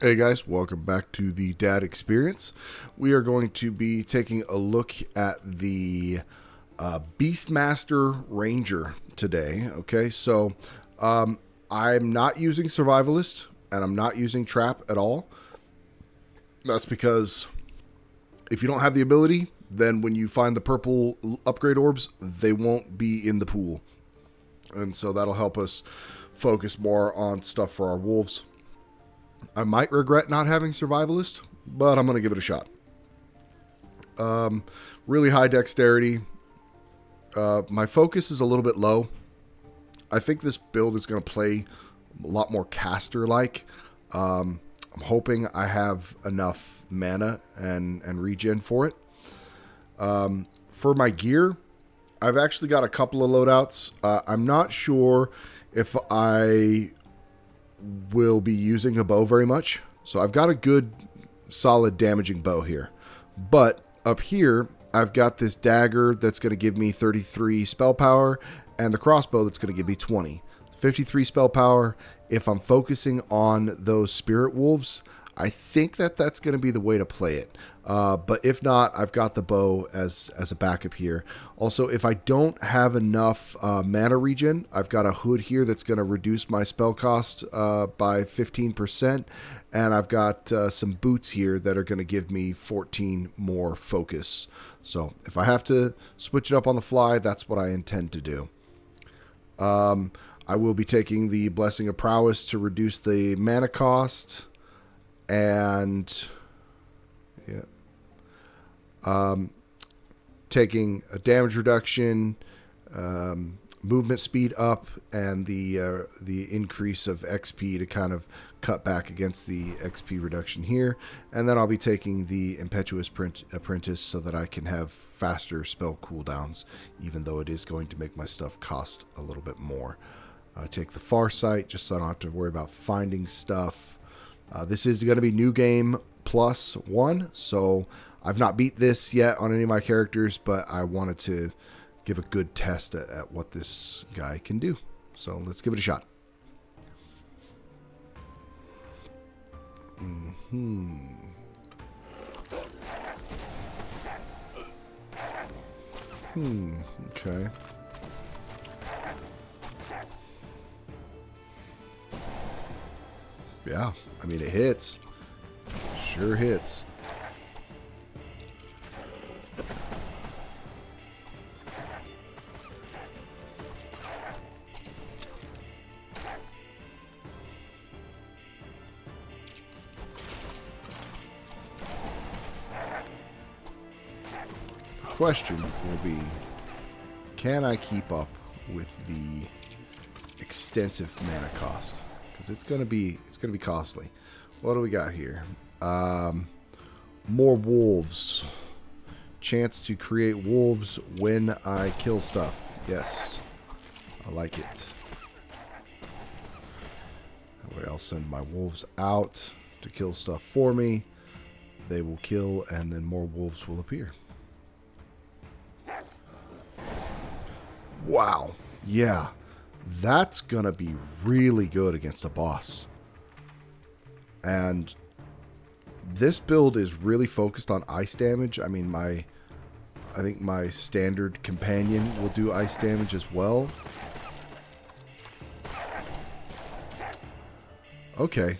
Hey guys, welcome back to the Dad Experience. We are going to be taking a look at the Beastmaster Ranger today. Okay, so I'm not using Survivalist and I'm not using Trap at all. That's because if you don't have the ability, then when you find the purple upgrade orbs, they won't be in the pool. And so that'll help us focus more on stuff for our wolves. I might regret not having Survivalist, but I'm going to give it a shot. Really high dexterity. My focus is a little bit low. I think this build is going to play a lot more caster-like. I'm hoping I have enough mana and regen for it. For my gear, I've actually got a couple of loadouts. I'm not sure if I will be using a bow very much. So I've got a good, solid damaging bow here. But up here, I've got this dagger that's going to give me 33 spell power, and the crossbow that's going to give me 20. 53 spell power. If I'm focusing on those spirit wolves, I think that that's going to be the way to play it. But if not, I've got the bow as a backup here. Also, if I don't have enough mana regen, I've got a hood here that's going to reduce my spell cost by 15%. And I've got some boots here that are going to give me 14 more focus. So if I have to switch it up on the fly, that's what I intend to do. I will be taking the Blessing of Prowess to reduce the mana cost. And taking a damage reduction, movement speed up, and the increase of XP to kind of cut back against the XP reduction here. And then I'll be taking the Impetuous Apprentice so that I can have faster spell cooldowns, even though it is going to make my stuff cost a little bit more. Take the Farsight just so I don't have to worry about finding stuff. This is going to be new game +1, so I've not beat this yet on any of my characters, but I wanted to give a good test at what this guy can do. So let's give it a shot. Okay. Yeah, I mean, it hits. Sure hits. The question will be, can I keep up with the extensive mana cost? Because it's gonna be costly. What do we got here? More wolves. Chance to create wolves when I kill stuff. Yes, I like it. That way I'll send my wolves out to kill stuff for me. They will kill, and then more wolves will appear. Wow. Yeah. That's going to be really good against a boss. And this build is really focused on ice damage. I mean, I think my standard companion will do ice damage as well. Okay.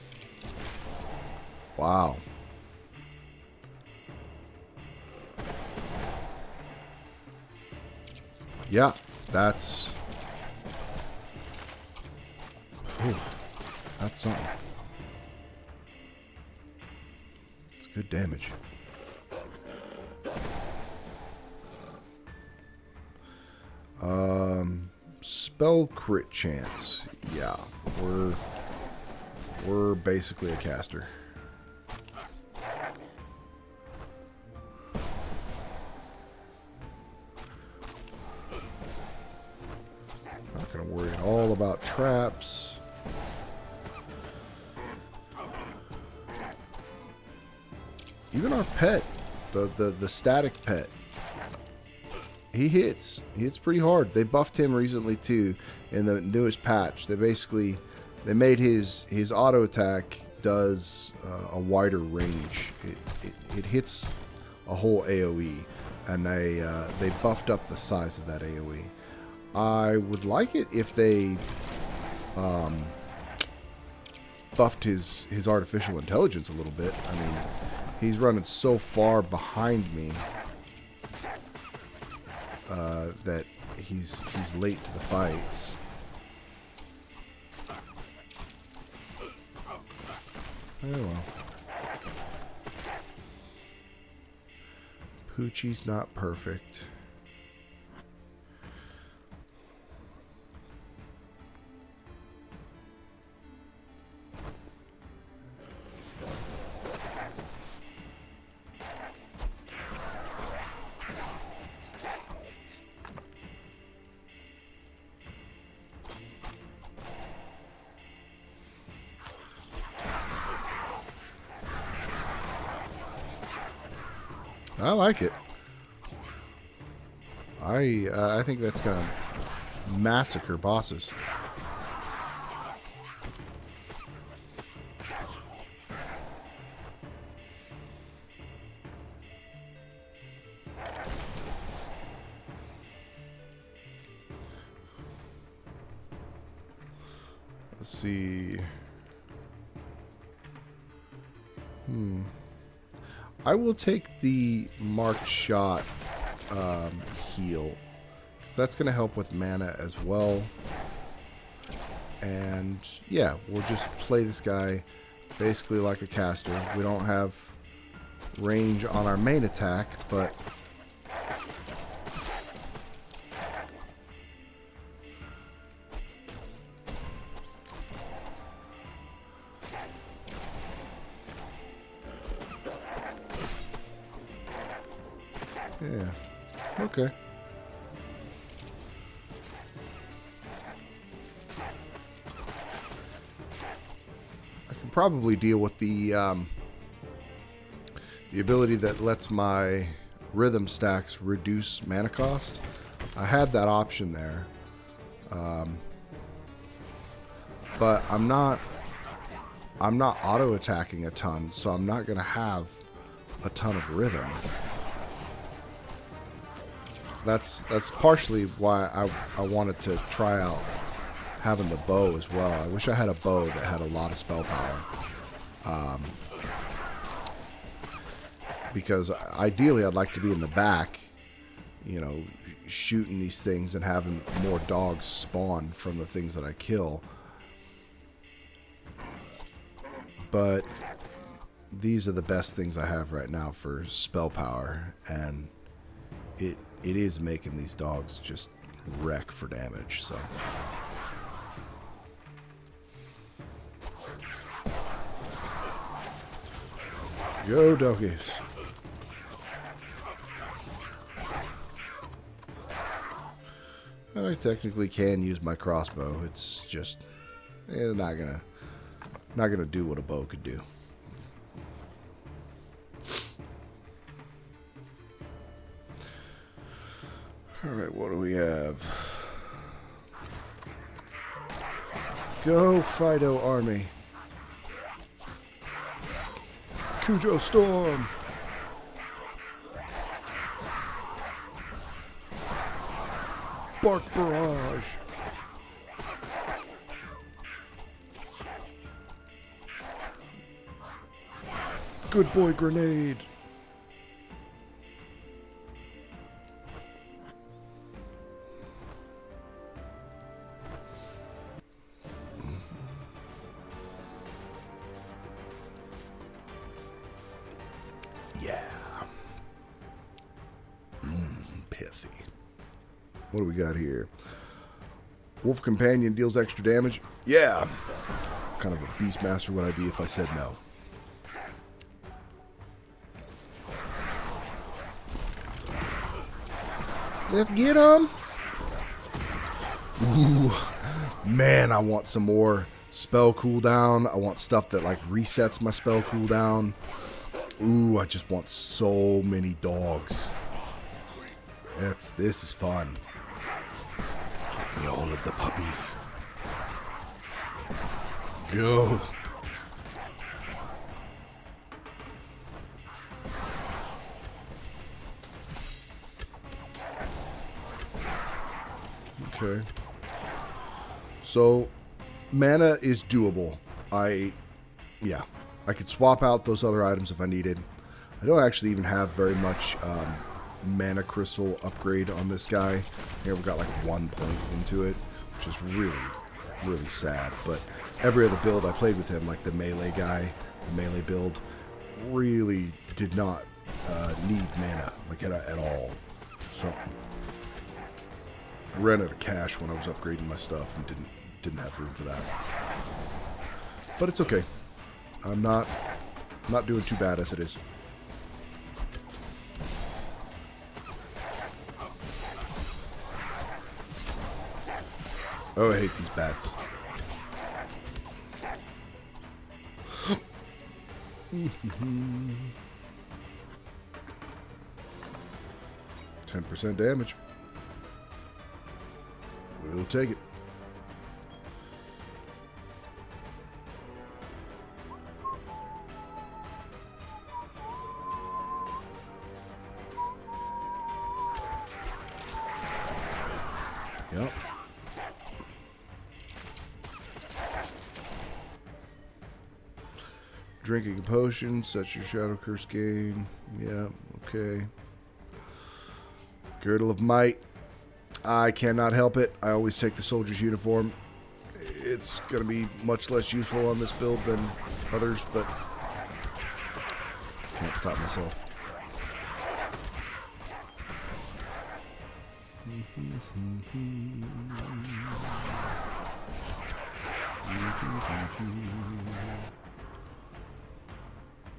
Wow. Yeah, that's... Ooh, that's something. It's good damage. Spell crit chance. Yeah, we're basically a caster. Not gonna worry at all about traps. Even our pet, the static pet, he hits. He hits pretty hard. They buffed him recently too in the newest patch. They made his auto attack does a wider range. It hits a whole AoE, and they buffed up the size of that AoE. I would like it if they buffed his artificial intelligence a little bit. I mean, he's running so far behind me that he's late to the fights. Oh well. Poochie's not perfect. I like it. I think that's gonna massacre bosses. Let's see. I will take the marked shot heal, because that's going to help with mana as well. And yeah, we'll just play this guy basically like a caster. We don't have range on our main attack, but yeah, okay. I can probably deal with the ability that lets my rhythm stacks reduce mana cost. I had that option there, but I'm not auto attacking a ton, so I'm not gonna have a ton of rhythm. That's partially why I wanted to try out having the bow as well. I wish I had a bow that had a lot of spell power. Because ideally I'd like to be in the back, you know, shooting these things and having more dogs spawn from the things that I kill. But these are the best things I have right now for spell power, and it is making these dogs just wreck for damage, so. Go doggies. I technically can use my crossbow. It's just not gonna do what a bow could do. Alright, what do we have? Go, Fido Army. Cujo Storm. Bark Barrage. Good Boy Grenade. Yeah. Pithy. What do we got here? Wolf Companion deals extra damage. Yeah. What kind of a Beastmaster would I be if I said no? Let's get him. Ooh. Man, I want some more spell cooldown. I want stuff that like resets my spell cooldown. Ooh, I just want so many dogs. This is fun. Give me all of the puppies. Go. Okay. So, mana is doable. Yeah, I could swap out those other items if I needed. I don't actually even have very much mana crystal upgrade on this guy. Here we've got like 1 point into it, which is really, really sad. But every other build I played with him, like the melee guy, the melee build, really did not need mana like at all. So I ran out of cash when I was upgrading my stuff and didn't have room for that. But it's okay. I'm not doing too bad as it is. Oh, I hate these bats. 10% damage. We'll take it. Yep. Drinking a potion, sets your shadow curse gain. Yeah, okay. Girdle of Might. I cannot help it. I always take the soldier's uniform. It's going to be much less useful on this build than others, but can't stop myself.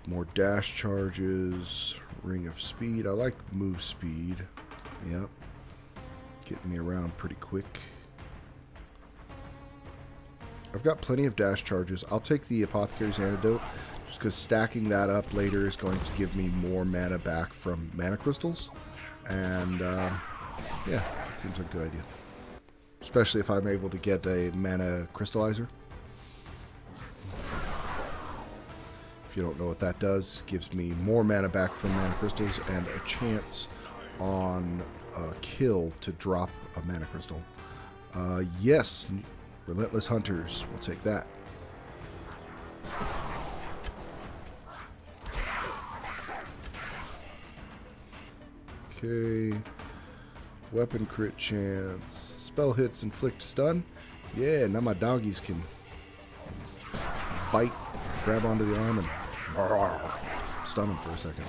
More dash charges, ring of speed. I like move speed. Yep. Getting me around pretty quick. I've got plenty of dash charges. I'll take the Apothecary's Antidote just because stacking that up later is going to give me more mana back from mana crystals. And yeah, it seems like a good idea. Especially if I'm able to get a mana crystallizer. If you don't know what that does, gives me more mana back from mana crystals and a chance on a kill to drop a mana crystal. Yes, Relentless Hunters. We'll take that. Okay. Weapon crit chance. Spell hits inflict stun. Yeah, now my doggies can bite, grab onto the arm, and stun them for a second.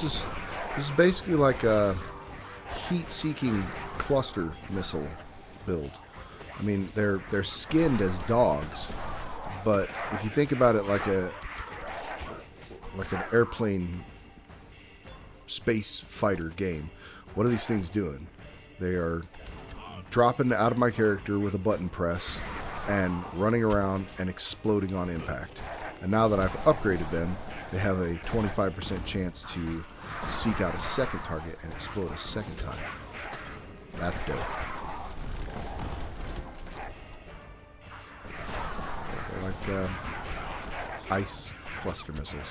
This is basically like a heat-seeking cluster missile build. I mean, they're skinned as dogs, but if you think about it like an airplane space fighter game, what are these things doing? They are dropping out of my character with a button press and running around and exploding on impact. And now that I've upgraded them, they have a 25% chance to seek out a second target and explode a second time. That's dope. They're like ice cluster missiles.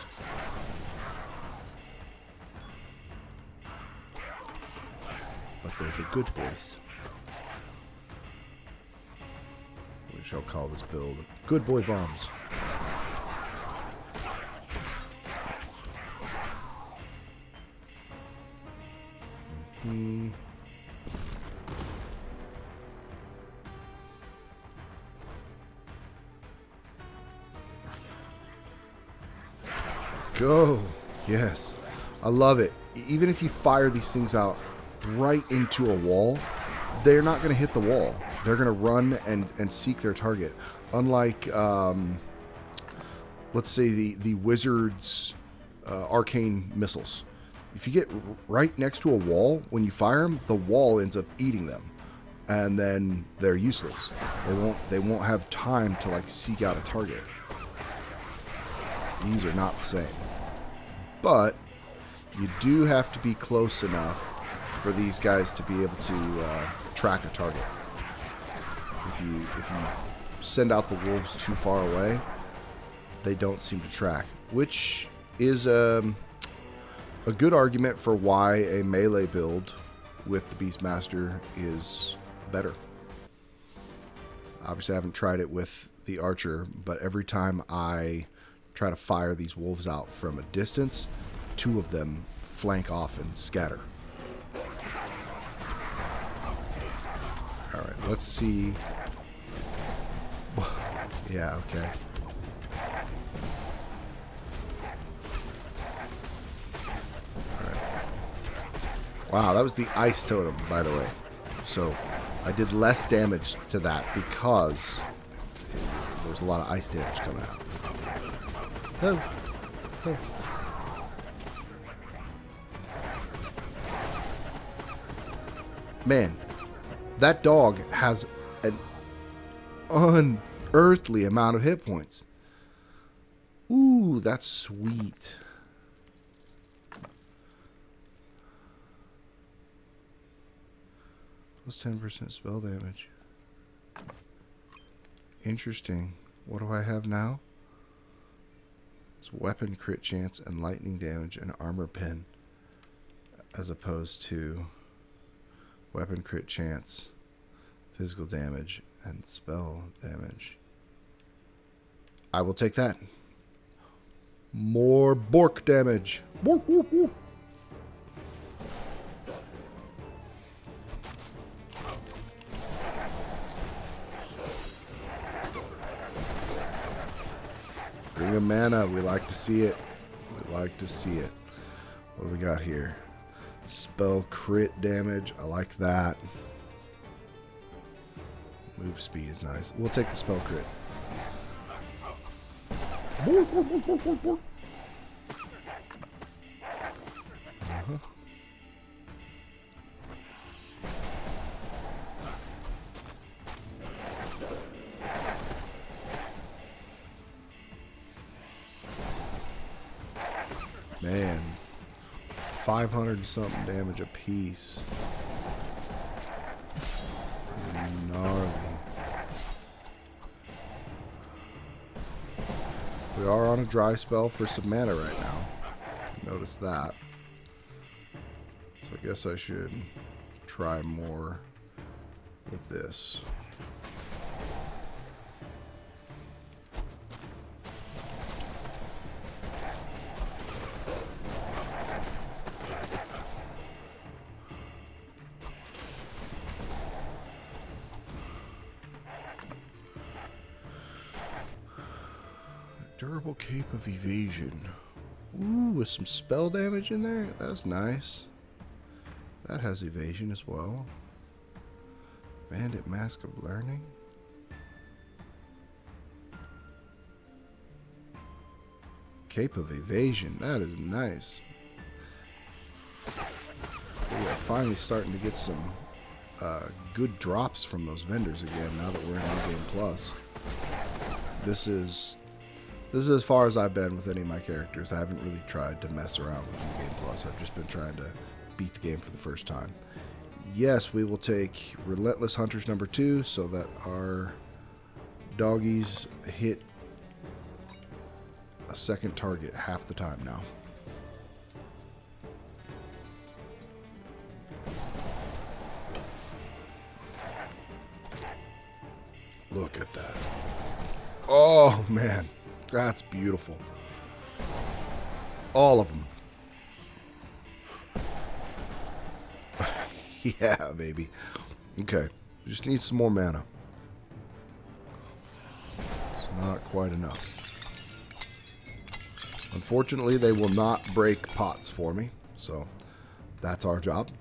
But they're the good boys. We shall call this build Good Boy Bombs. Go. Yes. I love it. Even if you fire these things out right into a wall, they're not going to hit the wall. They're going to run and seek their target. Unlike, let's say, the wizard's arcane missiles. If you get right next to a wall, when you fire them, the wall ends up eating them. And then they're useless. They won't have time to like seek out a target. These are not the same. But You do have to be close enough for these guys to be able to track a target. If you send out the wolves too far away, they don't seem to track, which is a good argument for why a melee build with the Beastmaster is better. Obviously, I haven't tried it with the archer, but every time I try to fire these wolves out from a distance, 2 of them flank off and scatter. Alright, let's see. Yeah, okay. Alright. Wow, that was the ice totem, by the way. So, I did less damage to that because there was a lot of ice damage coming out. Oh. Oh. Man, that dog has an unearthly amount of hit points. Ooh, that's sweet. Plus 10% spell damage. Interesting. What do I have now? It's weapon crit chance and lightning damage and armor pen, as opposed to weapon crit chance, physical damage, and spell damage. I will take that. More Bork damage. Bork, bork, bork. Bring a mana. We like to see it. We like to see it. What do we got here? Spell crit damage. I like that. Move speed is nice. We'll take the spell crit. Man, 500 and something damage a piece. Gnarly. We are on a dry spell for some mana right now. Notice that. So I guess I should try more with this. Durable Cape of Evasion. Ooh, with some spell damage in there? That's nice. That has evasion as well. Bandit Mask of Learning. Cape of Evasion. That is nice. We are finally starting to get some good drops from those vendors again now that we're in New Game Plus. This is as far as I've been with any of my characters. I haven't really tried to mess around with New Game Plus. I've just been trying to beat the game for the first time. Yes, we will take Relentless Hunters number 2 so that our doggies hit a second target half the time now. Look at that. Oh, man. That's beautiful. All of them. Yeah, baby. Okay. Just need some more mana. It's not quite enough. Unfortunately, they will not break pots for me. So, that's our job.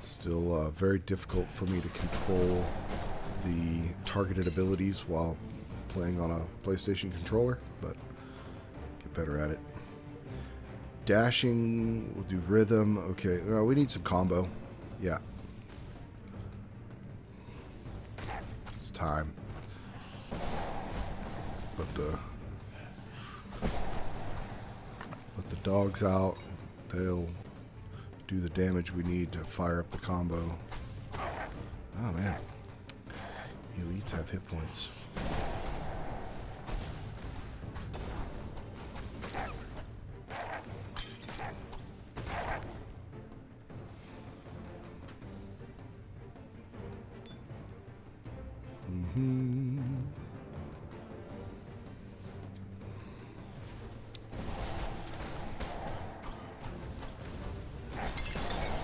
Still very difficult for me to control the targeted abilities while playing on a PlayStation controller, but get better at it. Dashing, we'll do rhythm. Okay, we need some combo. Yeah. It's time. let the dogs out. They'll do the damage we need to fire up the combo. Oh man, elites have hit points.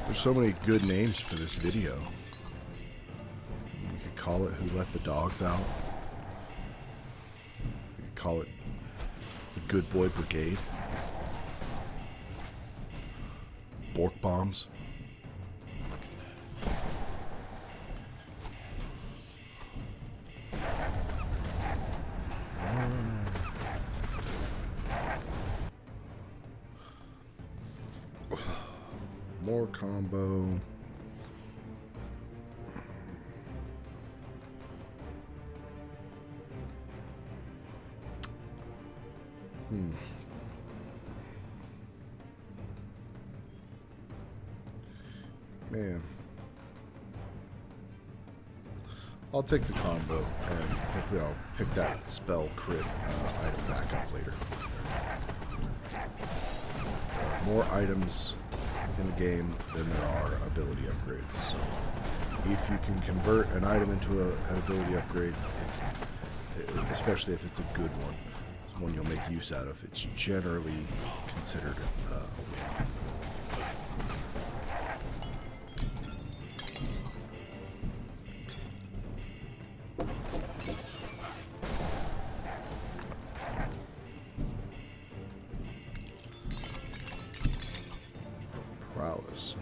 There's so many good names for this video. We could call it Who Let the Dogs Out. We could call it The Good Boy Brigade. Bork Bombs. More combo. Man. I'll take the combo, and hopefully I'll pick that spell crit item back up later. More items in the game than there are ability upgrades. So if you can convert an item into an ability upgrade, especially if it's a good one, it's one you'll make use out of, it's generally considered a win. Prowess.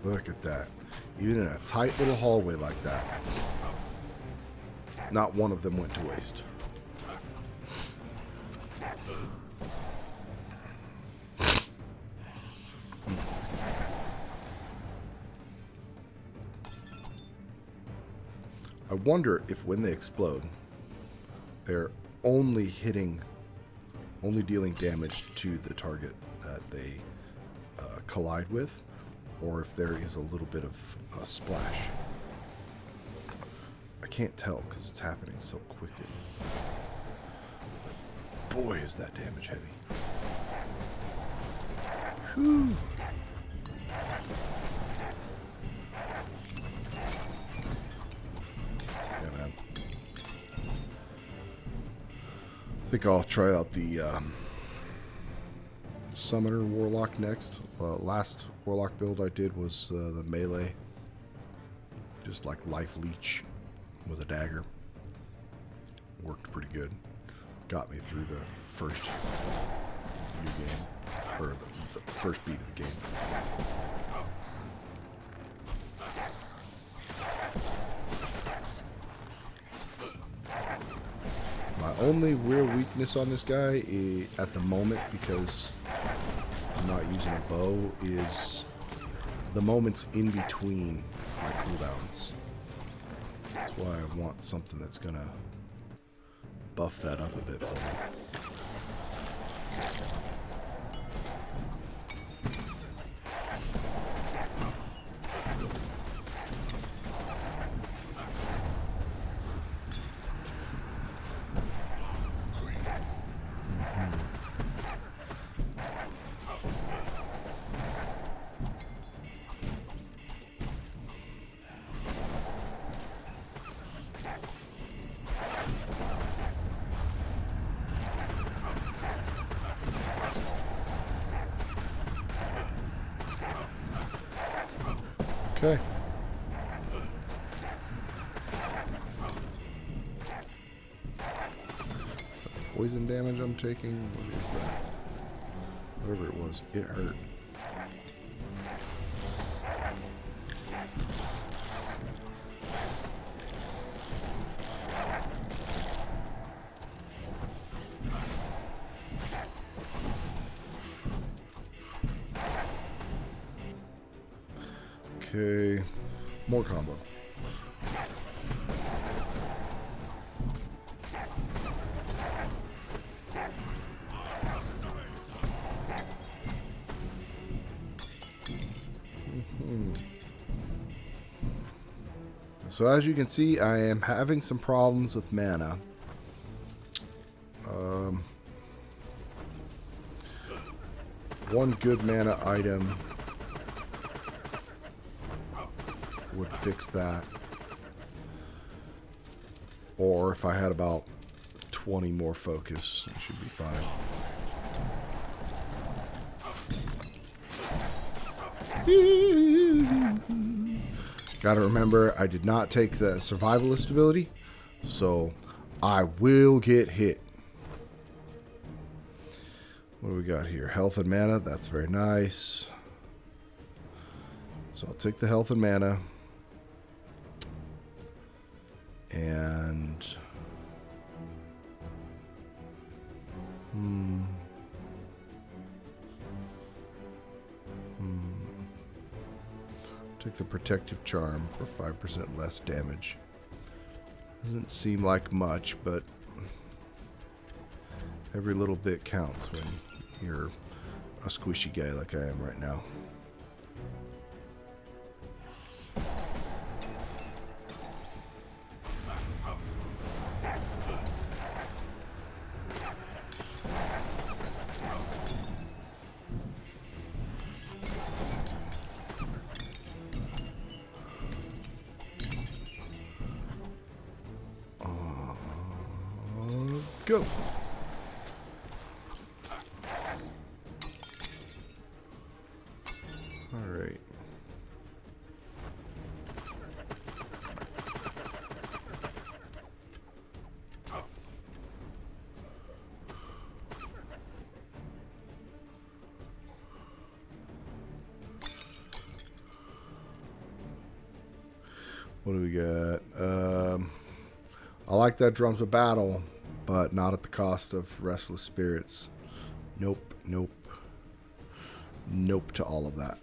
Look at that. Even in a tight little hallway like that, not one of them went to waste. I wonder if when they explode, they're only dealing damage to the target that they collide with, or if there is a little bit of a splash. I can't tell because it's happening so quickly. But boy, is that damage heavy. Whew. Yeah, man. I think I'll try out the Summoner Warlock next. Last Warlock build I did was the melee. Just like life leech with a dagger. Worked pretty good. Got me through the first new game. Or the first beat of the game. My only real weakness on this guy at the moment, because I'm not using a bow, is the moments in between my cooldowns. That's why I want something that's gonna buff that up a bit for me. Okay. Poison damage I'm taking. What is that? Whatever it was, it hurt. Okay, more combo. So as you can see, I am having some problems with mana. One good mana item would fix that. Or if I had about 20 more focus, it should be fine. Gotta remember, I did not take the survivalist ability, so I will get hit. What do we got here? Health and mana, that's very nice. So I'll take the health and mana. And take the protective charm for 5% less damage. Doesn't seem like much, but every little bit counts when you're a squishy guy like I am right now. Go. All right. What do we got? I like that drums of battle, but not at the cost of restless spirits. Nope, nope. Nope to all of that.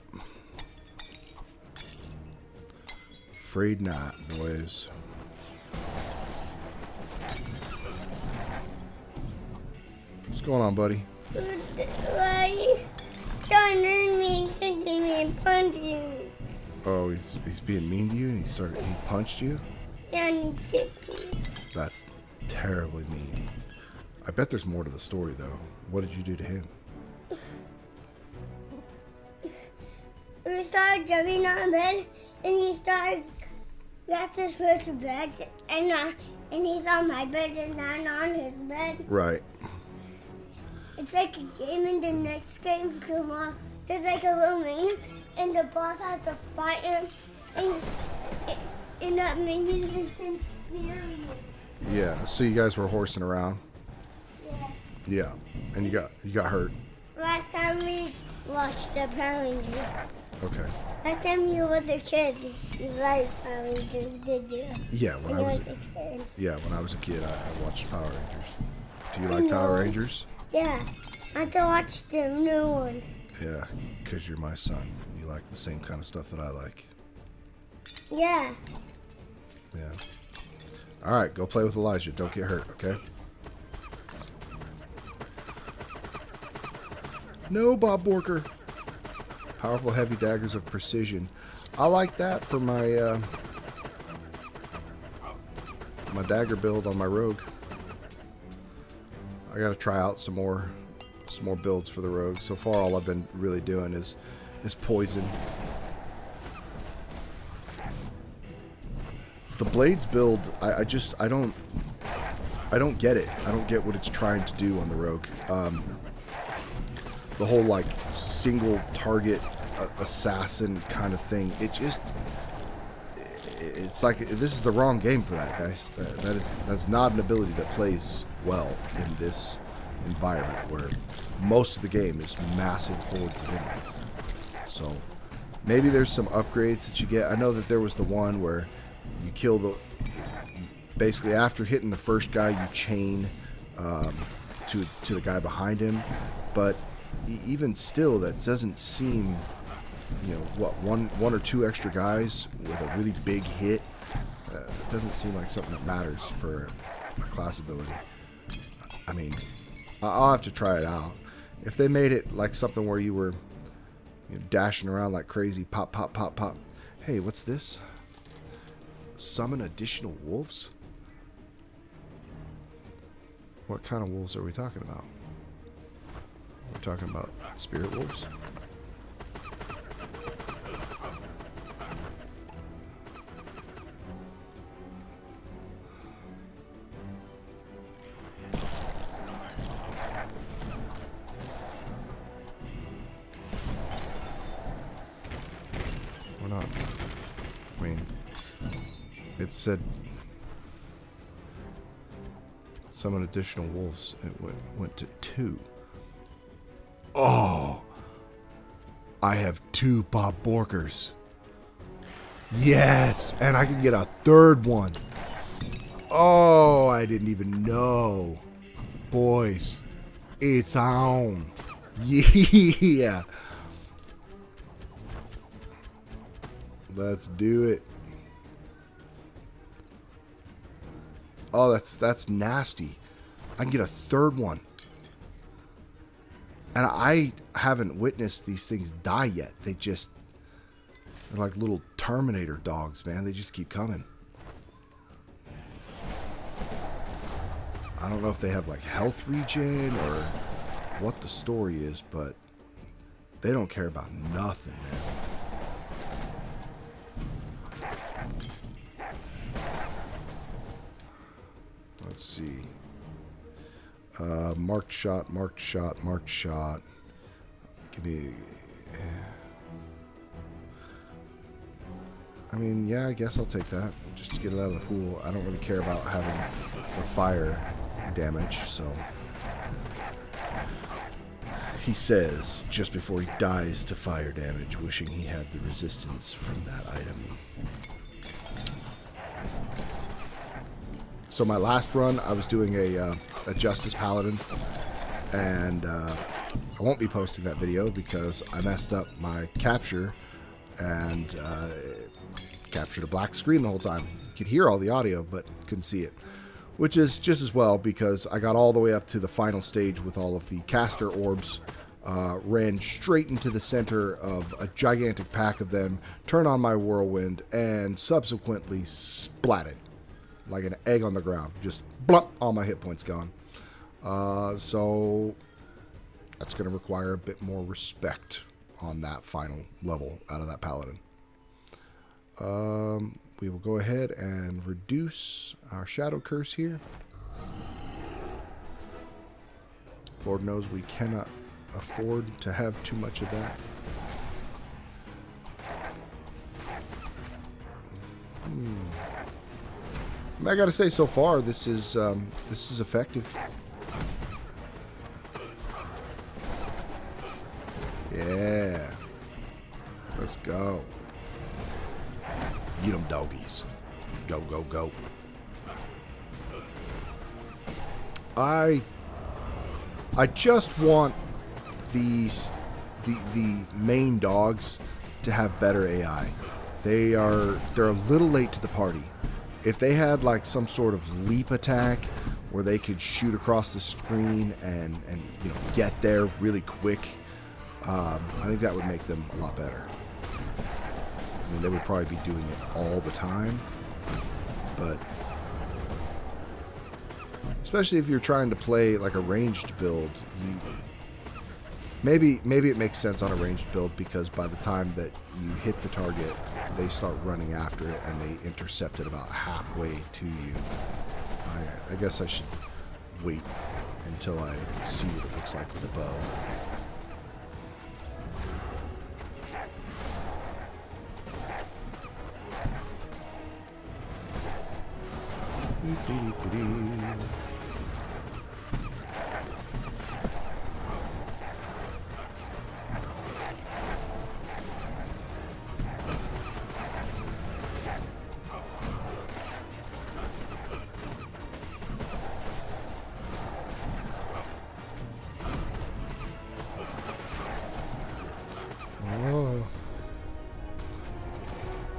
Afraid not, boys. What's going on, buddy? Why don't me kicking me and punching me? Oh, he's being mean to you, and he punched you? Yeah, and he kicked me. That's terribly mean. I bet there's more to the story, though. What did you do to him? We started jumping on bed, and he started got to switch beds, and he's on my bed and I'm on his bed. Right. It's like a game, and the next game tomorrow, there's like a little minion, and the boss has to fight him, and that minion is infuriated. Yeah. So you guys were horsing around. Yeah. Yeah. And you got hurt. Last time we watched the Power Rangers. Okay. Last time you was a kid, you liked Power Rangers, did you? Yeah. When I was a kid. Yeah. When I was a kid, I watched Power Rangers. Do you like Power Rangers? Yeah. I have to watch the new ones. Yeah, because you're my son. You like the same kind of stuff that I like. Yeah. Yeah. All right, go play with Elijah. Don't get hurt, okay? No, Bob Borker. Powerful heavy daggers of precision. I like that for my my dagger build on my rogue. I gotta try out some more builds for the rogue. So far, all I've been really doing is poison. The blades build, I don't get it. I don't get what it's trying to do on the rogue. The whole like single target assassin kind of thing. It's like this is the wrong game for that, guys. That's not an ability that plays well in this environment where most of the game is massive hordes of enemies. So maybe there's some upgrades that you get. I know that there was the one where you kill the... Basically, after hitting the first guy, you chain to the guy behind him. But even still, that doesn't seem... You know, what, one or two extra guys with a really big hit? It doesn't seem like something that matters for a class ability. I mean, I'll have to try it out. If they made it like something where you were dashing around like crazy, pop, pop, pop, pop. Hey, what's this? Summon additional wolves? What kind of wolves are we talking about? We're talking about spirit wolves? Not. I mean, it said summon additional wolves. It went to 2. Oh, I have 2 Bob Borkers. Yes, and I can get a 3rd one. Oh, I didn't even know. Boys, it's on. Yeah. Let's do it. Oh, that's nasty. I can get a 3rd one. And I haven't witnessed these things die yet. They're like little Terminator dogs, man. They just keep coming. I don't know if they have like health regen or what the story is, but they don't care about nothing, man. Let's see. Marked shot, marked shot, marked shot. Give me... I mean, yeah, I guess I'll take that. Just to get it out of the pool. I don't really care about having the fire damage, so... He says, just before he dies to fire damage, wishing he had the resistance from that item. So my last run, I was doing a Justice Paladin, and I won't be posting that video because I messed up my capture and captured a black screen the whole time. You could hear all the audio, but couldn't see it, which is just as well because I got all the way up to the final stage with all of the caster orbs, ran straight into the center of a gigantic pack of them, turned on my whirlwind, and subsequently splatted. Like an egg on the ground. Just blump, all my hit points gone. So that's going to require a bit more respect on that final level out of that paladin. We will go ahead and reduce our shadow curse here. Lord knows we cannot afford to have too much of that. I gotta say, so far this is effective. Yeah, let's go. Get them doggies. Go, go, go. I just want the main dogs to have better AI. They're a little late to the party. If they had like some sort of leap attack where they could shoot across the screen and you know, get there really quick, I think that would make them a lot better. I mean, they would probably be doing it all the time, but especially if you're trying to play like a ranged build, maybe it makes sense on a ranged build because by the time that you hit the target, they start running after it and they intercept it about halfway to you. I guess I should wait until I see what it looks like with a bow.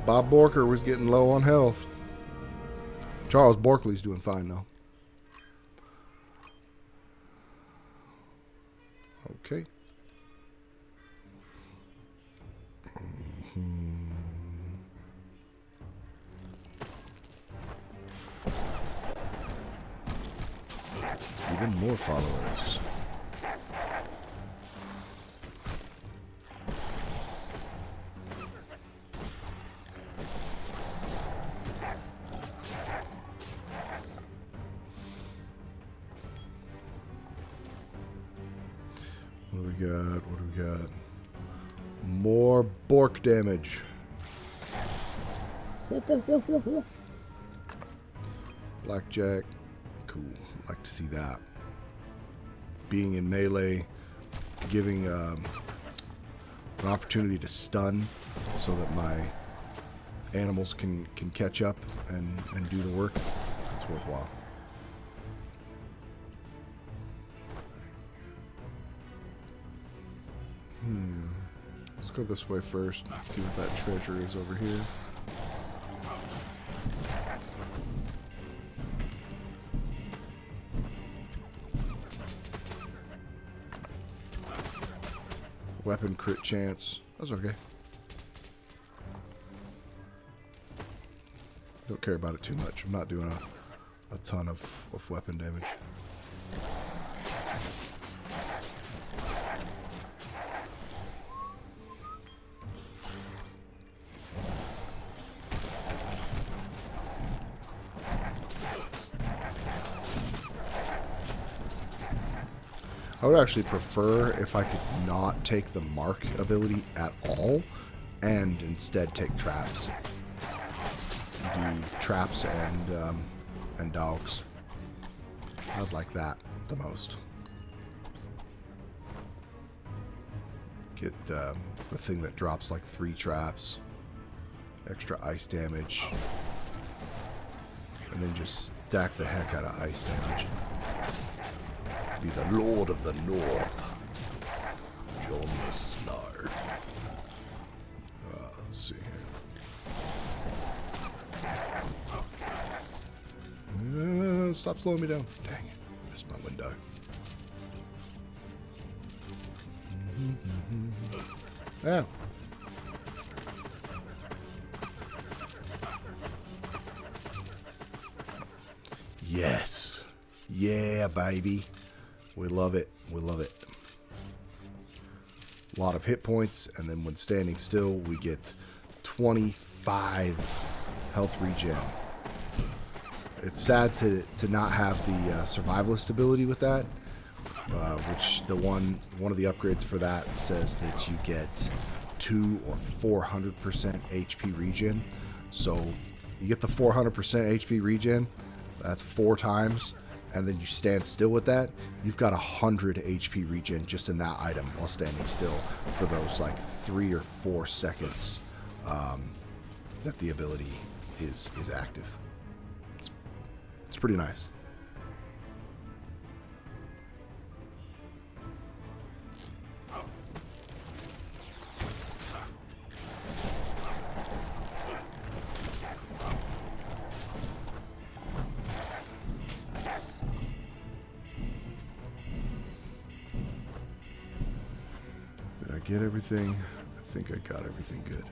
Bob Borker was getting low on health. Charles Barkley's doing fine, though. Okay. Even more followers. What do we got? What do we got? More Bork damage. Blackjack. Cool. Like to see that. Being in melee, giving an opportunity to stun so that my animals can catch up and do the work. It's worthwhile. Let's go this way first and see what that treasure is over here. Weapon crit chance. That's okay. Don't care about it too much. I'm not doing a ton of weapon damage. I would actually prefer if I could not take the mark ability at all and instead take traps. Do traps and dogs. I'd like that the most. Get the thing that drops like 3 traps, extra ice damage, and then just stack the heck out of ice damage. Be the Lord of the North, John the Snard. Let's see here. Stop slowing me down. Dang it. Missed my window. Yeah. Yes. Yeah, baby. We love it. We love it. A lot of hit points, and then when standing still, we get 25 health regen. It's sad to not have the survivalist ability with that, which one of the upgrades for that says that you get 200 or 400% HP regen. So you get the 400% HP regen. That's 4 times. And then you stand still with that, you've got 100 HP regen just in that item while standing still for those like 3 or 4 seconds that the ability is active. It's pretty nice. Get everything? I think I got everything good.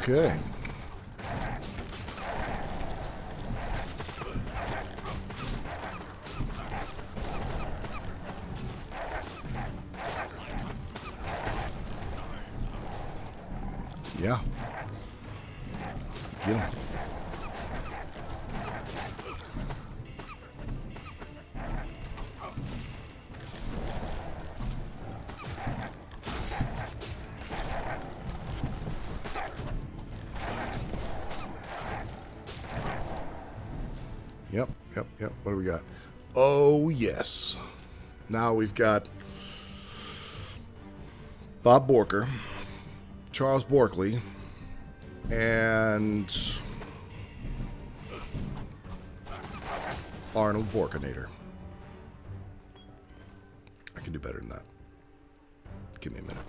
Okay. Yeah. Get him. Yep. What do we got? Oh, yes. Now we've got Bob Borker, Charles Borkley, and Arnold Borkinator. I can do better than that. Give me a minute.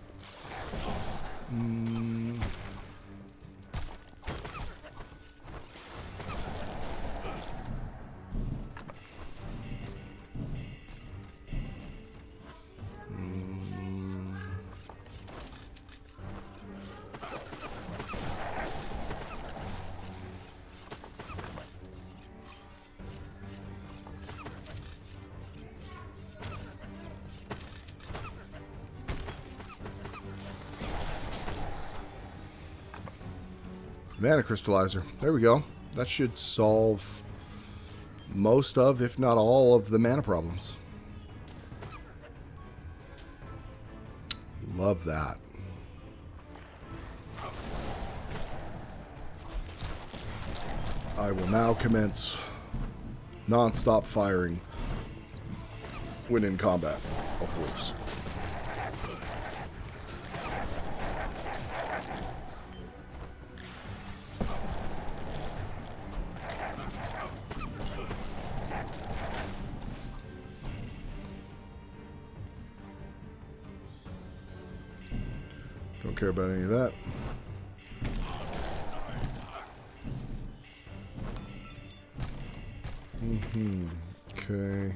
Mana Crystallizer. There we go. That should solve most of, if not all, of the mana problems. Love that. I will now commence non-stop firing when in combat, of course. Don't care about any of that. Okay.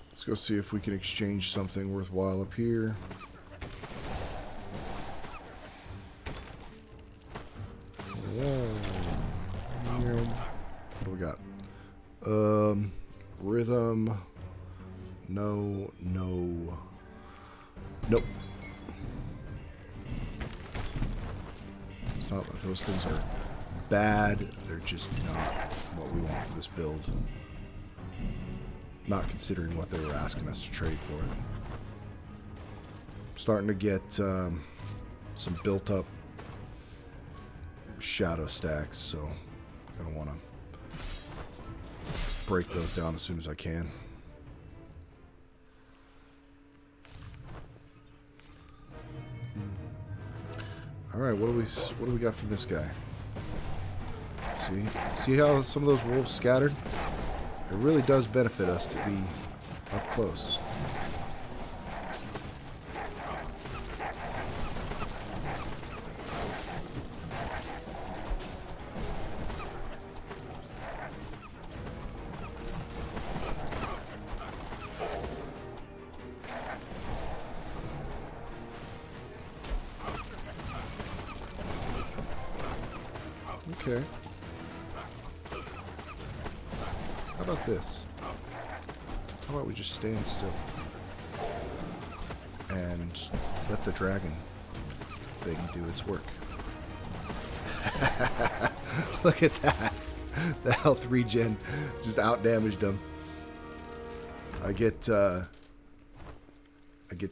Let's go see if we can exchange something worthwhile up here. What do we got? Rhythm. No. Nope. It's not like those things are bad. They're just not what we want for this build. Not considering what they were asking us to trade for it. I'm starting to get some built up shadow stacks, so I'm going to want to break those down as soon as I can. All right, what do we got for this guy? See how some of those wolves scattered? It really does benefit us to be up close. Okay. How about this? How about we just stand still and let the dragon thing do its work? Look at that. The health regen just out-damaged him. I get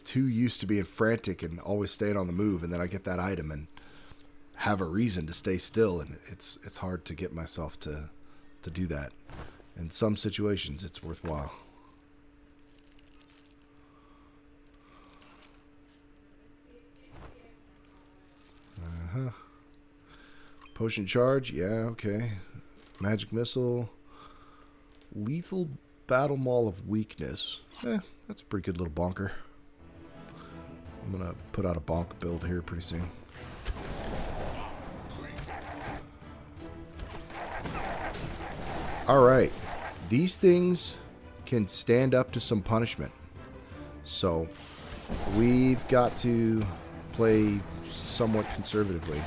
too used to being frantic and always staying on the move, and then I get that item and have a reason to stay still, and it's hard to get myself to do that. In some situations, it's worthwhile. Potion charge, yeah, okay. Magic missile. Lethal battle maul of weakness. That's a pretty good little bonker. I'm gonna put out a bonk build here pretty soon. Alright, these things can stand up to some punishment. So, we've got to play somewhat conservatively.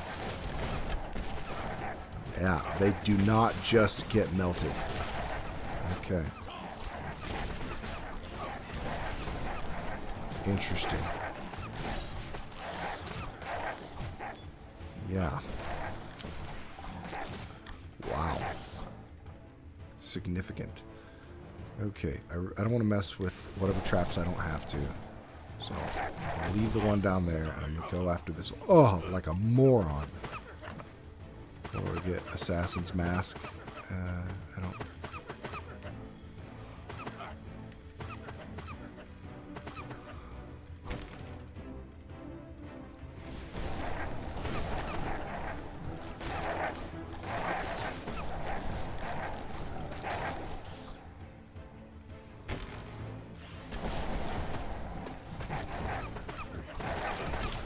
Yeah, they do not just get melted. Okay. Interesting. Yeah. Wow. Significant. Okay, I don't want to mess with whatever traps I don't have to. So, I'll leave the one down there and I'm going to go after this. Oh, like a moron. Or get Assassin's Mask I don't.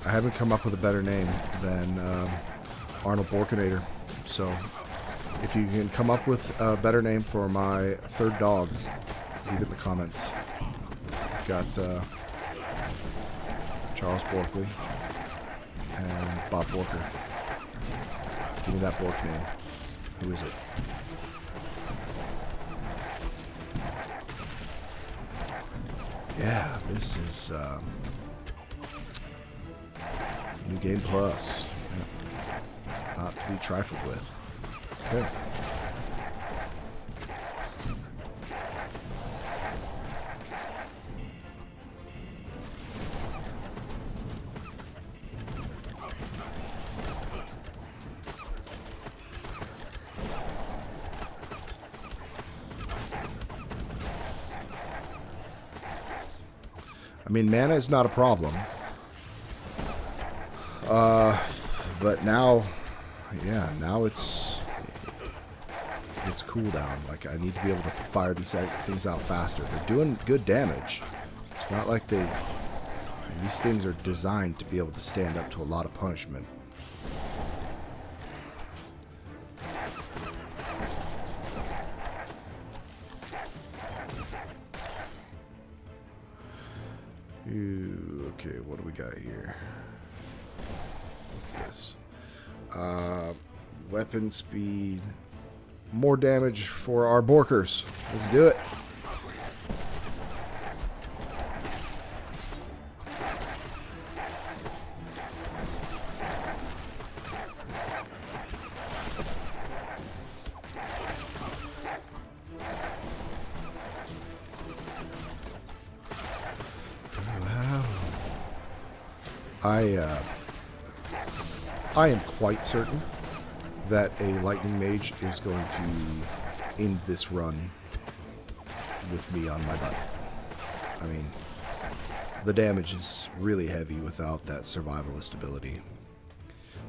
I haven't come up with a better name than Arnold Borkinator. So, if you can come up with a better name for my third dog, leave it in the comments. Got Charles Borkley and Bob Borker. Give me that Bork name. Who is it? Yeah, this is New Game Plus. Yeah. Not to be trifled with. Okay. I mean, mana is not a problem. But now, yeah, now it's cooldown. Like, I need to be able to fire these things out faster. They're doing good damage. It's not like these things are designed to be able to stand up to a lot of punishment. Okay, what do we got here? What's this? Weapon speed. More damage for our Borkers. Let's do it. I am quite certain that a Lightning Mage is going to end this run with me on my butt. I mean, the damage is really heavy without that survivalist ability.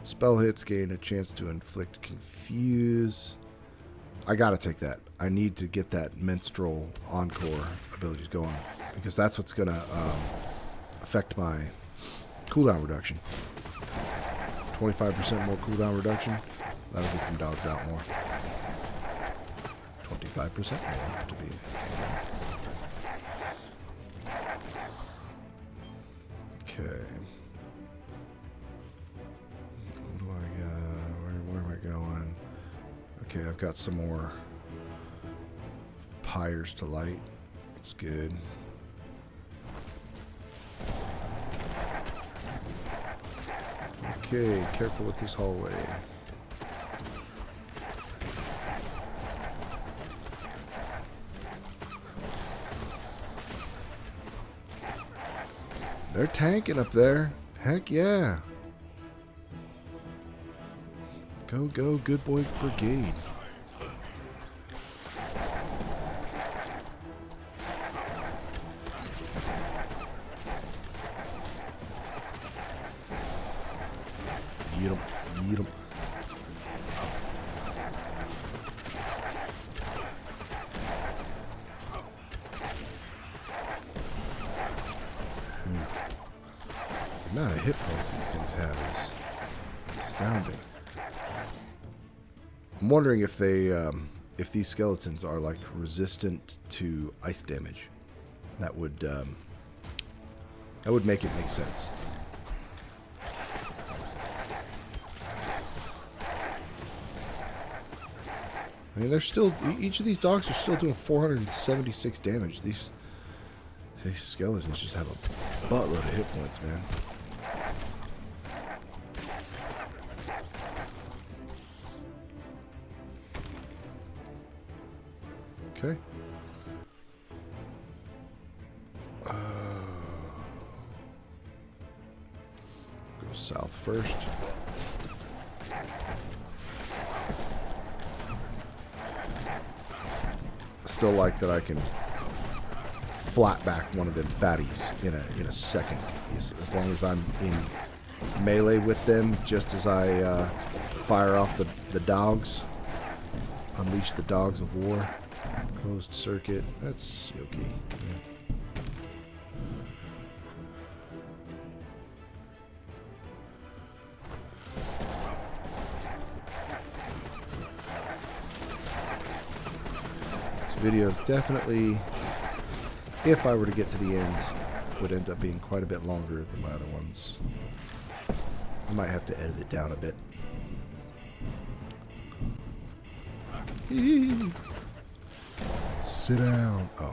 Spell hits gain a chance to inflict confuse. I gotta take that. I need to get that Minstrel Encore abilities going, because that's what's gonna affect my cooldown reduction. 25% more cooldown reduction. That'll get them dogs out more. 25% more to be. Okay. What do I got? Where am I going? Okay, I've got some more pyres to light. That's good. Okay, careful with this hallway. They're tanking up there. Heck yeah. Go, go, good boy brigade. Eat 'em. Eat 'em. The amount of hit points these things have is astounding. I'm wondering if they, if these skeletons are like resistant to ice damage. That would make it make sense. I mean, they're still, each of these dogs are still doing 476 damage. These skeletons just have a buttload of hit points, man. Okay. Go south first. still like that I can flat back one of them fatties in a second. As long as I'm in melee with them, just as I fire off the dogs, unleash the dogs of war. Closed circuit. That's okay. Yeah. Video is definitely, if I were to get to the end, would end up being quite a bit longer than my other ones. I might have to edit it down a bit. Sit down. Oh.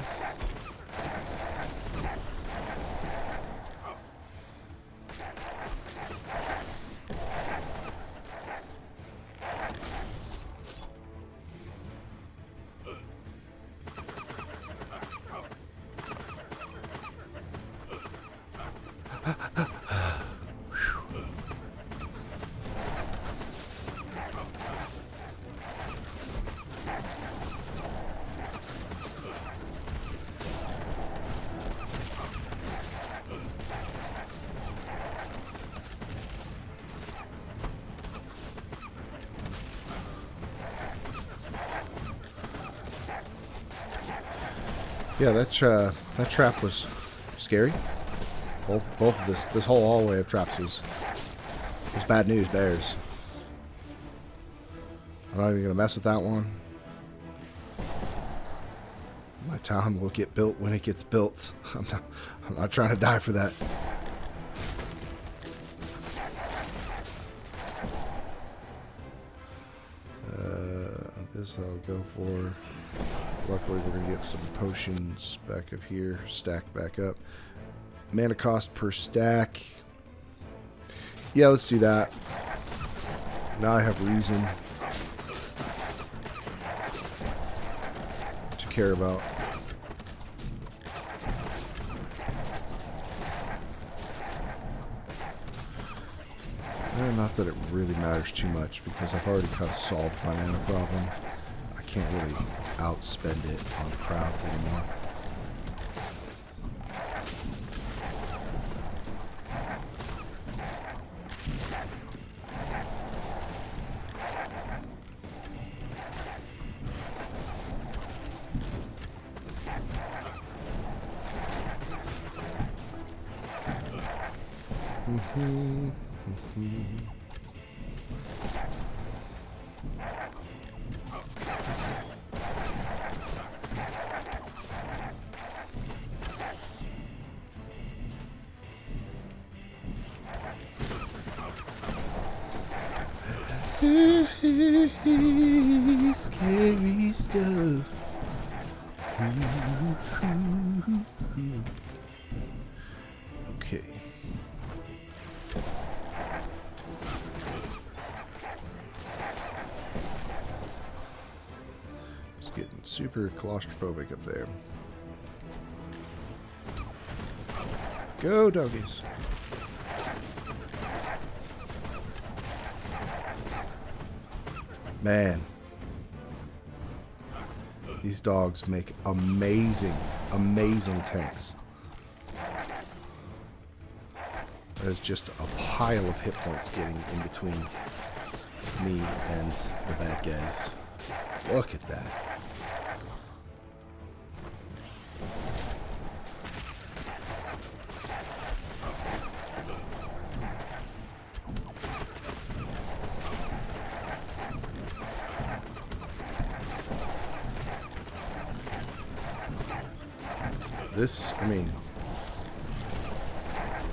Yeah, that trap was scary. Both of this whole hallway of traps was bad news bears. I'm not even gonna mess with that one. My town will get built when it gets built. I'm not trying to die for that. This I'll go for. Luckily, we're going to get some potions back up here, stacked back up. Mana cost per stack. Yeah, let's do that. Now I have reason to care about. Not that it really matters too much, because I've already kind of solved my mana problem. I can't really outspend it on crowds anymore. Scary stuff. Okay. It's getting super claustrophobic up there. Go, doggies. Man, these dogs make amazing, amazing tanks. There's just a pile of hit points getting in between me and the bad guys. Look at that.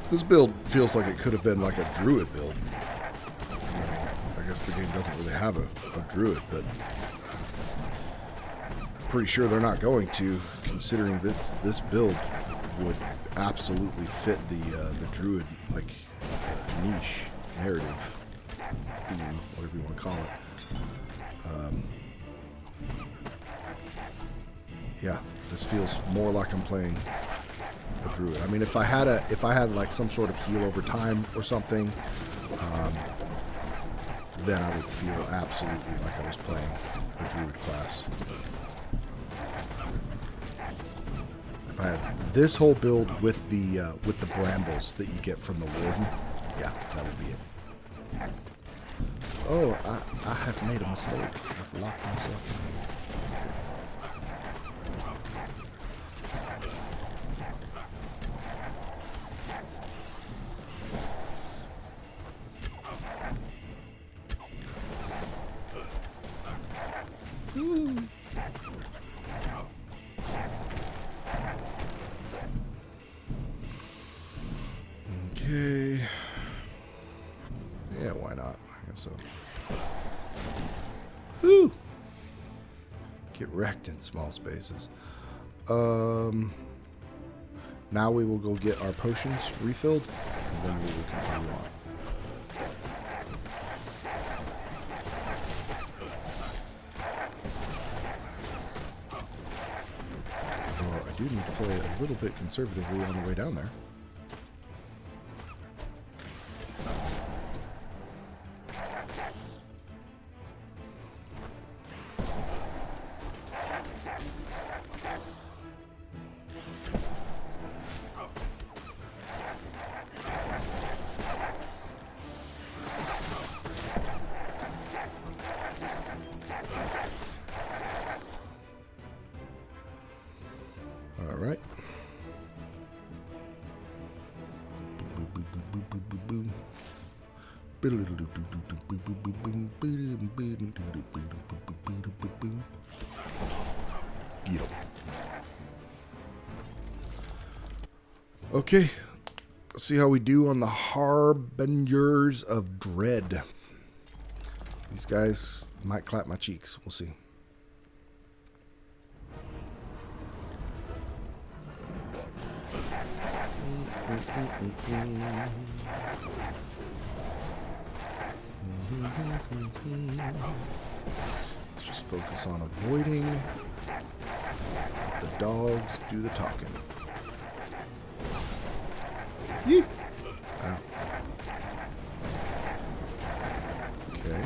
This build feels like it could have been like a druid build. I guess the game doesn't really have a druid, but pretty sure they're not going to, considering this build would absolutely fit the druid like niche narrative theme, whatever you want to call it. Yeah, this feels more like I'm playing a druid. I mean, if I had like some sort of heal over time or something, then I would feel absolutely like I was playing a druid class. If I had this whole build with the brambles that you get from the warden, yeah, that would be it. Oh, I have made a mistake. I've locked myself in. Okay. Yeah, why not? I guess so. Woo! Get wrecked in small spaces. Now we will go get our potions refilled, and then we will continue on. Oh, I do need to play a little bit conservatively on the way down there. Alright. Okay. Let's see how we do on the Harbingers of Dread. These guys might clap my cheeks. We'll see. Let's just focus on avoiding. Let the dogs do the talking. Yee! Ow. Okay.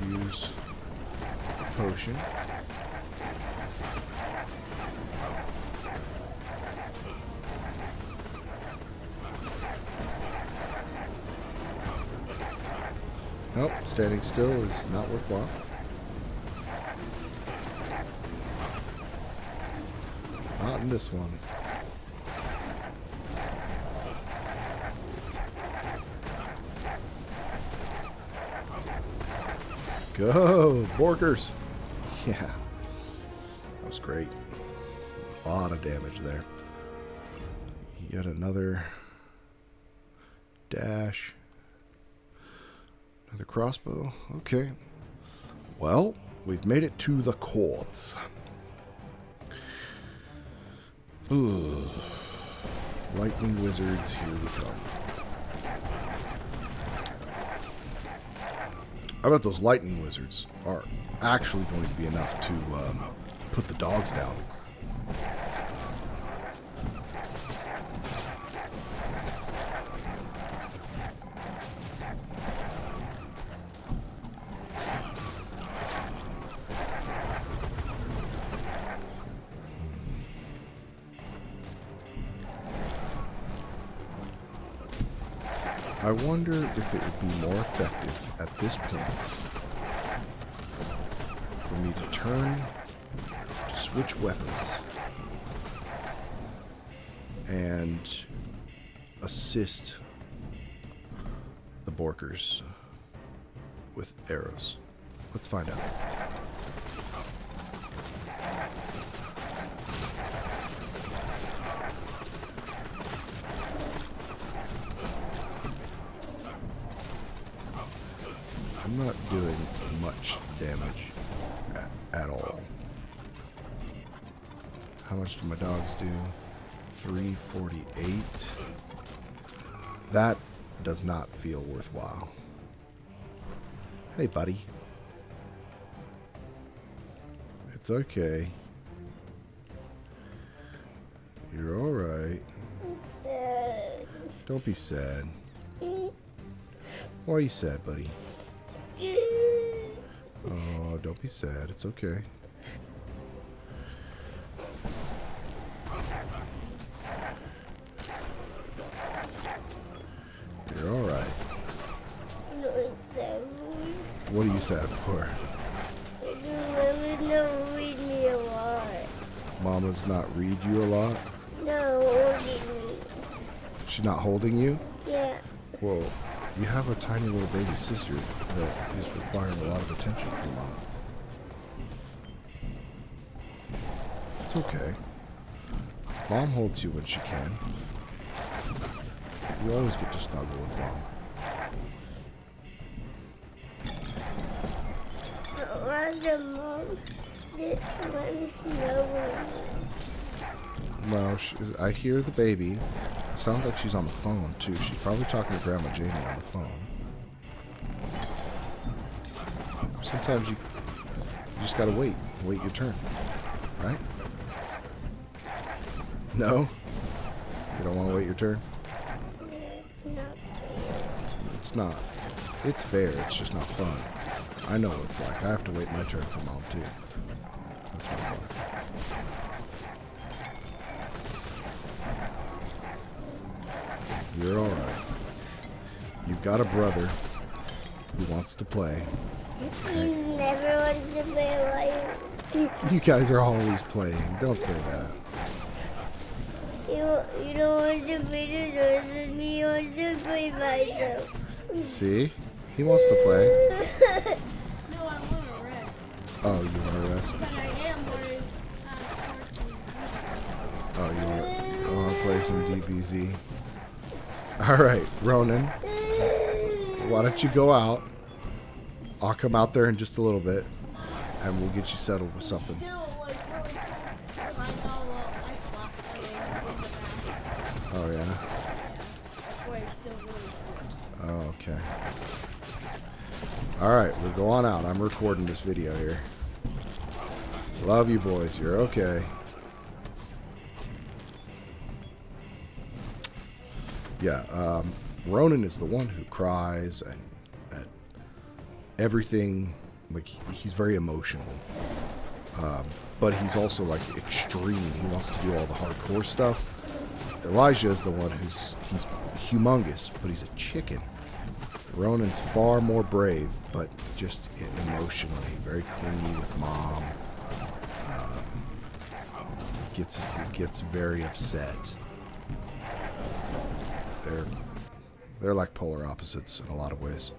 Use a potion. Nope, standing still is not worthwhile. Not in this one. Go, Borkers! Yeah, that was great. A lot of damage there. Yet another dash. Another crossbow. Okay. Well, we've made it to the courts. Ugh. Lightning wizards, here we come. I bet those lightning wizards are actually going to be enough to put the dogs down. I wonder if it would be more effective at this point for me to turn to switch weapons and assist the Borkers with arrows. Let's find out. I'm not doing much damage at all. How much do my dogs do? 348. That does not feel worthwhile. Hey, buddy. It's okay. You're alright. Don't be sad. Why are you sad, buddy? Oh, don't be sad. It's okay. You're alright. What are you sad for? Mama's not read me a lot. Mama's not read you a lot? No, holding me. She's not holding you? Yeah. Well, you have a tiny little baby sister that is requiring a lot of attention from Mom. It's okay. Mom holds you when she can. You always get to snuggle with Mom. The mom didn't let me snuggle. Well, I hear the baby. Sounds like she's on the phone, too. She's probably talking to Grandma Jamie on the phone. Sometimes you just gotta wait. Wait your turn. Right? No? You don't want to wait your turn? It's not fair. It's not. It's fair. It's just not fun. I know what it's like. I have to wait my turn for Mom, too. That's my fault. You're alright. You've got a brother who wants to play. He never wants to play like You guys are always playing. Don't say that. you don't want to play the doors with me. You want to play myself. See? He wants to play. No, I want to rest. Oh, you want to rest? But I am wearing Oh, you want to play some DBZ? Alright, Ronan. Why don't you go out? I'll come out there in just a little bit, and we'll get you settled with something. still like really like all up. I slept today. Oh, yeah? That's why it's still really Oh, okay. Alright, we'll go on out. I'm recording this video here. Love you boys. You're okay. Yeah, Ronan is the one who cries and at everything. Like, he's very emotional. But he's also, like, extreme. He wants to do all the hardcore stuff. Elijah is the one he's humongous, but he's a chicken. Ronan's far more brave, but just emotionally very clingy with Mom. Gets very upset. They're like polar opposites in a lot of ways.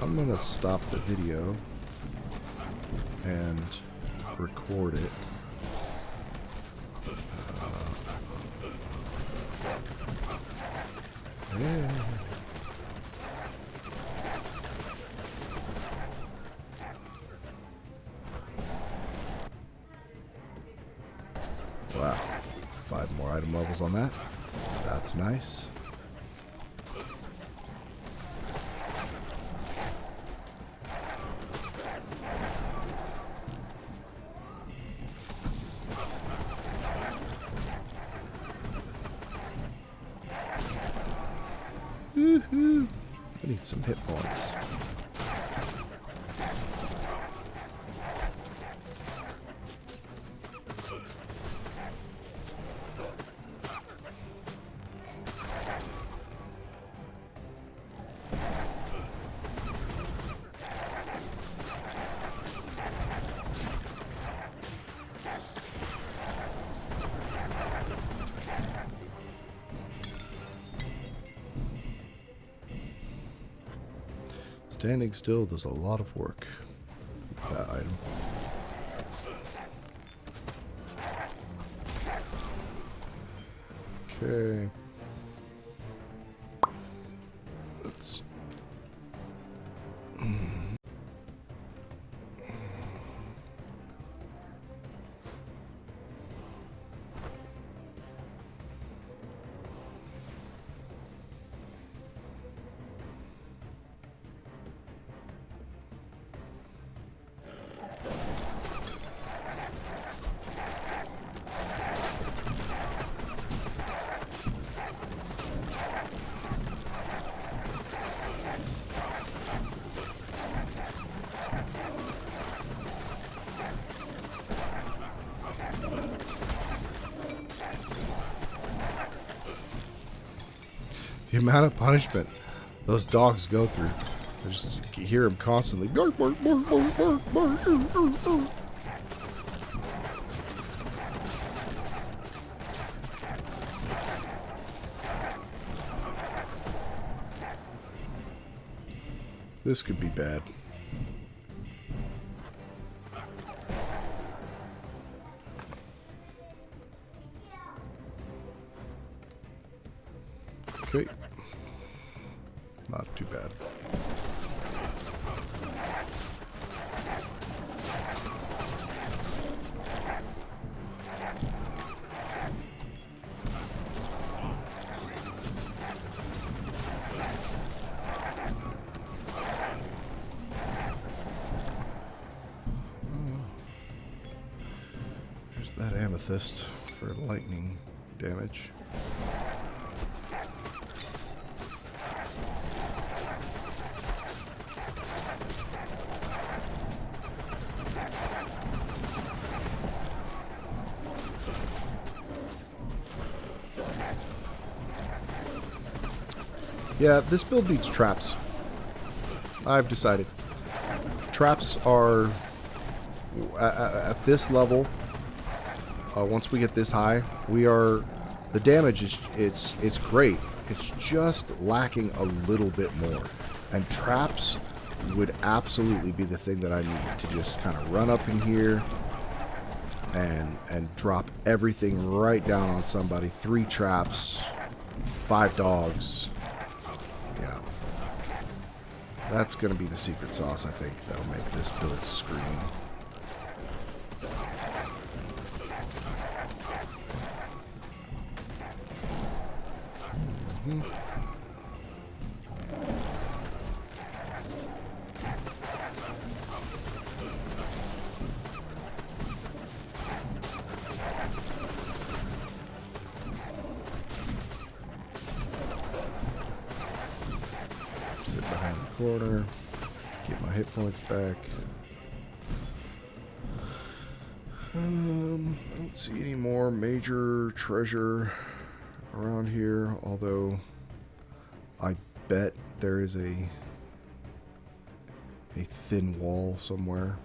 I'm gonna stop the video and record it. Yeah. Wow, 5 more item levels on that. That's nice. Woohoo! I need some hit points. Standing still does a lot of work. That item. Okay. Let's. The amount of punishment those dogs go through. I just hear them constantly. Bark, bark, bark, bark, bark, bark, bark, bark, bark. This could be bad. Okay. Not too bad. There's that amethyst for lightning damage. Yeah, this build needs traps. I've decided. Traps are at this level. Once we get this high, the damage is it's great. It's just lacking a little bit more. And traps would absolutely be the thing that I need to just kind of run up in here and drop everything right down on somebody. 3 traps, 5 dogs. Yeah. That's going to be the secret sauce, I think, that'll make this build scream. Sit behind the corner, get my hit points back. I don't see any more major treasure around here, although I bet there is a thin wall somewhere.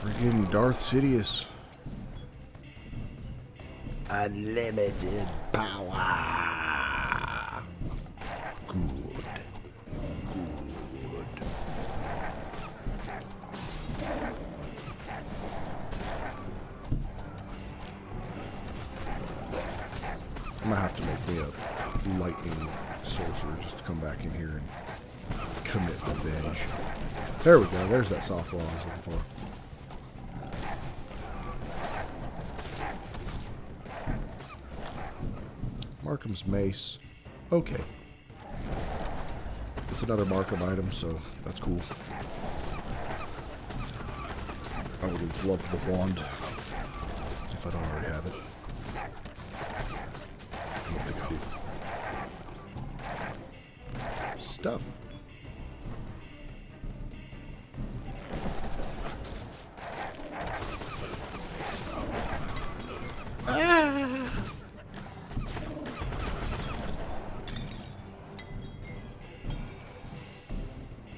Friggin' Darth Sidious. Unlimited power. Good. Good. I'm gonna have to make me a lightning sorcerer just to come back in here and commit revenge. There we go. There's that softball I was looking for. Markham's mace. Okay. It's another Markham item, so that's cool. I would have loved the wand if I don't already have it. I don't think I do. Stuff.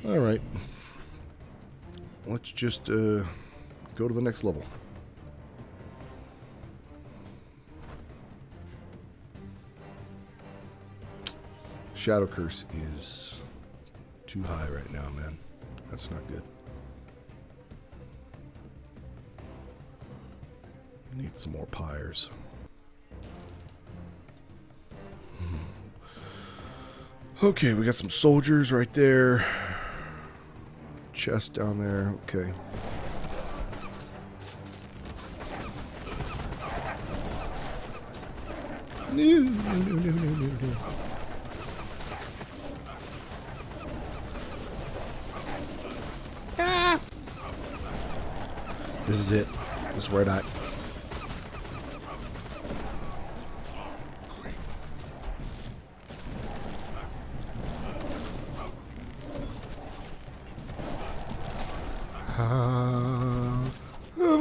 Alright. Let's just go to the next level. Shadow Curse is too high right now, man. That's not good. Need some more pyres. Okay, we got some soldiers right there. Chest down there. Okay. No. Ah. This is it. This is where it at.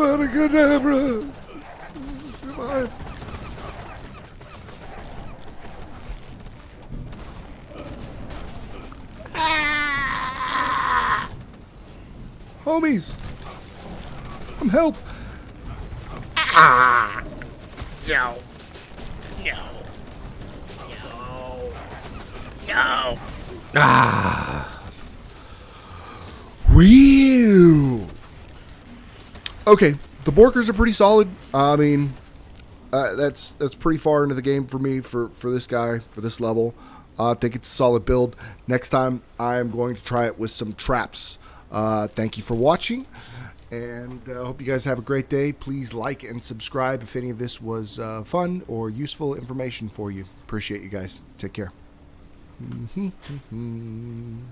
Abracadabra. Survive. Homies, come help. No. No. No. No. Whew. Okay, the Borkers are pretty solid. I mean, that's pretty far into the game for me for this guy for this level. I think it's a solid build. Next time, I am going to try it with some traps. Thank you for watching, and I hope you guys have a great day. Please like and subscribe if any of this was fun or useful information for you. Appreciate you guys. Take care. Man.